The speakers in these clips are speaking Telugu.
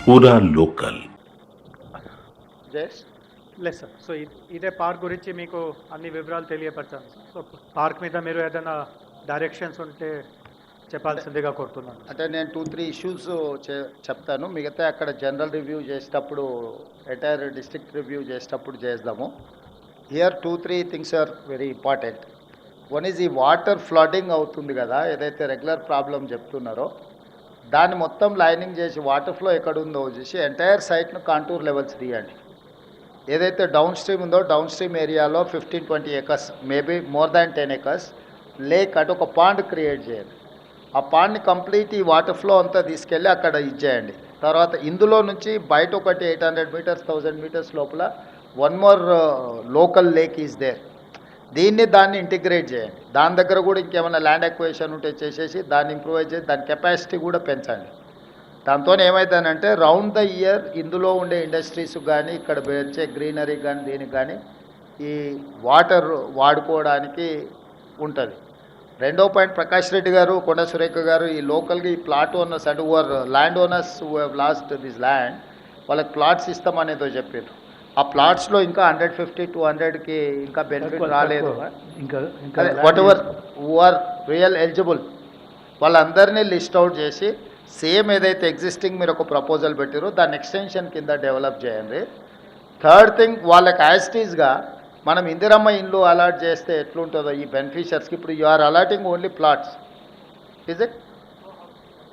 పూరా లోకల్. లేదు సార్. సో ఇదే పార్క్ గురించి మీకు అన్ని వివరాలు తెలియపరచాను సార్. సో పార్క్ మీద మీరు ఏదైనా డైరెక్షన్స్ ఉంటే చెప్పాల్సిందిగా కోరుతున్నాను. అంటే నేను 2-3 ఇష్యూస్ చెప్తాను, మిగతా అక్కడ జనరల్ రివ్యూ చేసేటప్పుడు ఎంటైర్ డిస్ట్రిక్ట్ రివ్యూ చేసేటప్పుడు చేద్దాము. Here 2-3 things are very important. One is ఈ వాటర్ ఫ్లడింగ్ అవుతుంది కదా, ఏదైతే రెగ్యులర్ ప్రాబ్లం చెప్తున్నారో దాన్ని మొత్తం లైనింగ్ చేసి వాటర్ ఫ్లో ఎక్కడ ఉందో చూసి ఎంటైర్ సైట్ను కాంటూర్ లెవెల్స్ తీయండి. ఏదైతే డౌన్ స్ట్రీమ్ ఉందో డౌన్ స్ట్రీమ్ ఏరియాలో 15-20 acres, maybe more than 10 acres lake అటు ఒక పాండ్ క్రియేట్ చేయండి. ఆ పాండ్ని కంప్లీట్ ఈ వాటర్ ఫ్లో అంతా తీసుకెళ్ళి అక్కడ ఇచ్చేయండి. తర్వాత ఇందులో నుంచి బయట ఒకటి 800 meters 1000 meters లోపల one more local lake is there. దాన్ని ఇంటిగ్రేట్ చేయండి. దాని దగ్గర కూడా ఇంకేమైనా ల్యాండ్ అక్విజిషన్ ఉంటే చేసేసి దాన్ని ఇంప్రూవైజ్ చేసి దాని కెపాసిటీ కూడా పెంచండి. దాంతో ఏమవుతుందంటే రౌండ్ ద ఇయర్ ఇందులో ఉండే ఇండస్ట్రీస్ కానీ ఇక్కడ వచ్చే గ్రీనరీ కానీ దీనికి కానీ ఈ వాటర్ వాడుకోవడానికి ఉంటుంది. రెండో పాయింట్, ప్రకాష్ రెడ్డి గారు, కొండ సురేఖ గారు, ఈ లోకల్గా ఈ ప్లాట్ ఓనర్స్ అంటే over land owners who have lost this land వాళ్ళకి ప్లాట్స్ ఇస్తామనేదో చెప్పారు. ఆ ప్లాట్స్లో ఇంకా 150-200కి ఇంకా బెనిఫిట్ రాలేదు. Whatever who are real eligible వాళ్ళందరినీ లిస్ట్ అవుట్ చేసి సేమ్ ఏదైతే ఎగ్జిస్టింగ్ మీరు ఒక ప్రపోజల్ పెట్టారో దాన్ని ఎక్స్టెన్షన్ కింద డెవలప్ చేయండి. థర్డ్ థింగ్, వాళ్ళకి యాజిటీస్గా మనం ఇందిరమ్మ ఇండ్లు అలాట్ చేస్తే ఎట్లుంటుందో ఈ బెనిఫిషియర్స్కి, ఇప్పుడు you are allotting only plots, is it?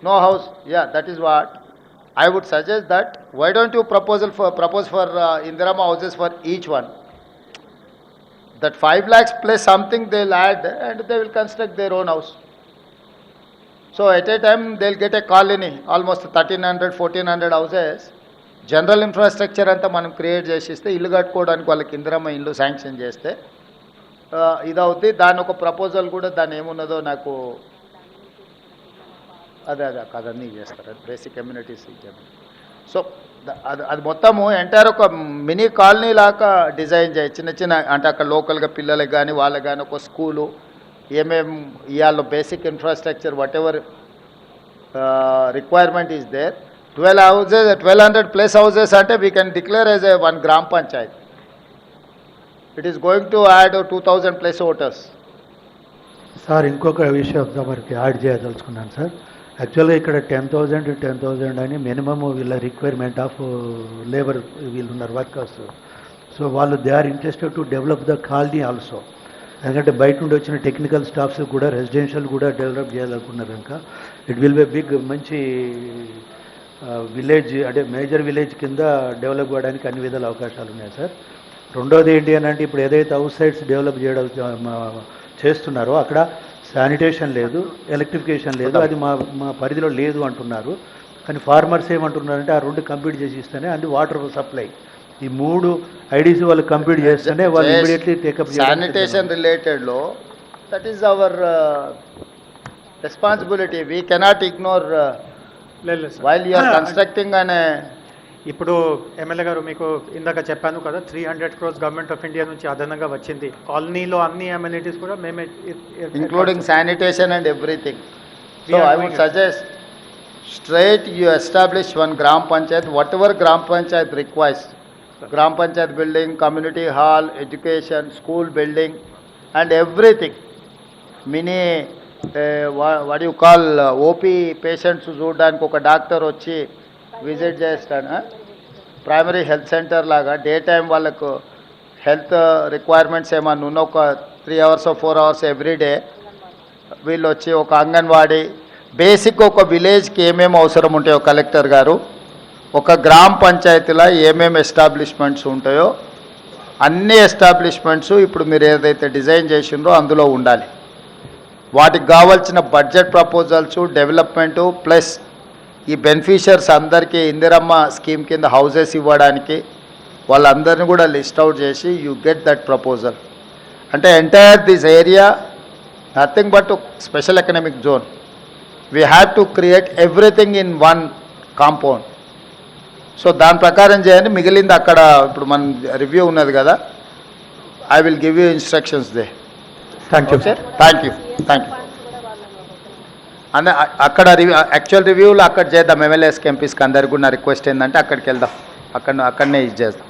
No house. Yeah, that is what I would suggest that why don't you propose for Indirama houses for each one. That 5 lakhs plus something they'll add and they will construct their own house. So at a time they'll get a colony, almost 1300-1400 houses. General infrastructure anta manam create chesiste illu kattukodaniki vallaki Indirama illu sanction cheste idavudi. Dani oka proposal kuda dani emunnado naku అదే కదన్నీ చేస్తారు, బేసిక్ కమ్యూనిటీస్ ఇచ్చారు. సో అది మొత్తము ఎంటైర్ ఒక మినీ కాలనీ లాగా డిజైన్ చేయి. చిన్న చిన్న అంటే అక్కడ లోకల్గా పిల్లలకి కానీ వాళ్ళకి కానీ ఒక స్కూలు ఏమేమి ఇవాళ basic infrastructure whatever requirement is there. 12 houses 1200 plus houses అంటే we can declare as a 1 gram panchayat. It is going to add 2000 plus voters. Sir ఇంకొక విషయం మనకి యాడ్ చేయదలుచుకున్నాను సార్. యాక్చువల్గా ఇక్కడ 10,000 అని మినిమమ్ వీళ్ళ రిక్వైర్మెంట్ ఆఫ్ లేబర్ వీళ్ళు ఉన్నారు వర్కర్స్. సో వాళ్ళు they are interested to develop the colony also. ఎందుకంటే బయట నుండి వచ్చిన టెక్నికల్ స్టాఫ్స్ కూడా రెసిడెన్షియల్ కూడా డెవలప్ చేయాలనుకున్నారు కనుక ఇట్ విల్ బి బిగ్ మంచి విలేజ్, అంటే మేజర్ విలేజ్ కింద డెవలప్ అవ్వడానికి అన్ని విధాల అవకాశాలు ఉన్నాయి సార్. రెండోది ఏంటి అని అంటే ఇప్పుడు ఏదైతే అవుట్ సైడ్స్ డెవలప్ చేస్తున్నారో అక్కడ శానిటేషన్ లేదు, ఎలక్ట్రిఫికేషన్ లేదు, అది మా పరిధిలో లేదు అంటున్నారు. కానీ ఫార్మర్స్ ఏమంటున్నారంటే ఆ 2 కంప్లీట్ చేసి ఇస్తేనే అండ్ వాటర్ సప్లై ఈ 3 ఐడీసీ వాళ్ళు కంప్లీట్ చేస్తేనే వాళ్ళు ఇమీడియట్లీ టేకప్. శానిటేషన్ రిలేటెడ్లో that is our responsibility, we cannot ignore while you are constructing అనే. ఇప్పుడు ఎమ్మెల్యే గారు మీకు ఇందాక చెప్పాను కదా 300 crores గవర్నమెంట్ ఆఫ్ ఇండియా నుంచి అదనంగా వచ్చింది. కాలనీలో అన్ని అమ్యూనిటీస్ కూడా మేమే including sanitation and everything. So I would suggest straight you establish 1 gram panchayat, whatever gram panchayat requires. Gram panchayat building, community hall, education, school building and everything. Mini what you call OP patients చూడడానికి ఒక డాక్టర్ వచ్చి విజిట్ చేస్తాను. ప్రైమరీ హెల్త్ సెంటర్ లాగా డే టైం వాళ్ళకు హెల్త్ రిక్వైర్మెంట్స్ ఏమన్నా ఉన్న ఒక 3 hours or 4 hours ఎవ్రీడే వీళ్ళు వచ్చి ఒక అంగన్వాడీ బేసిక్ ఒక విలేజ్కి ఏమేమి అవసరం ఉంటాయో కలెక్టర్ గారు ఒక గ్రామ పంచాయతీలో ఏమేమి ఎస్టాబ్లిష్మెంట్స్ ఉంటాయో అన్ని ఎస్టాబ్లిష్మెంట్స్ ఇప్పుడు మీరు ఏదైతే డిజైన్ చేసిండ్రో అందులో ఉండాలి. వాటికి కావాల్సిన బడ్జెట్ ప్రపోజల్స్, డెవలప్మెంటు ప్లస్ ఈ బెనిఫిషియర్స్ అందరికీ ఇందిరమ్మ స్కీమ్ కింద హౌసెస్ ఇవ్వడానికి వాళ్ళందరినీ కూడా లిస్ట్ అవుట్ చేసి యూ గెట్ దట్ ప్రపోజల్. అంటే entire this area nothing but special economic zone. We have to create everything in 1 compound. So దాని ప్రకారం చేయండి. మిగిలింది అక్కడ ఇప్పుడు మన రివ్యూ ఉన్నది కదా, I will give you instructions they. Thank you sir. Thank you. అన్న అక్కడ యాక్చువల్ రివ్యూలో అక్కడ చేద్దాం. ఎమ్మెల్యేస్కి ఎంపీస్కి అందరికి ఉన్న రిక్వెస్ట్ ఏంటంటే అక్కడికి వెళ్దాం, అక్కడనే ఇది చేద్దాం.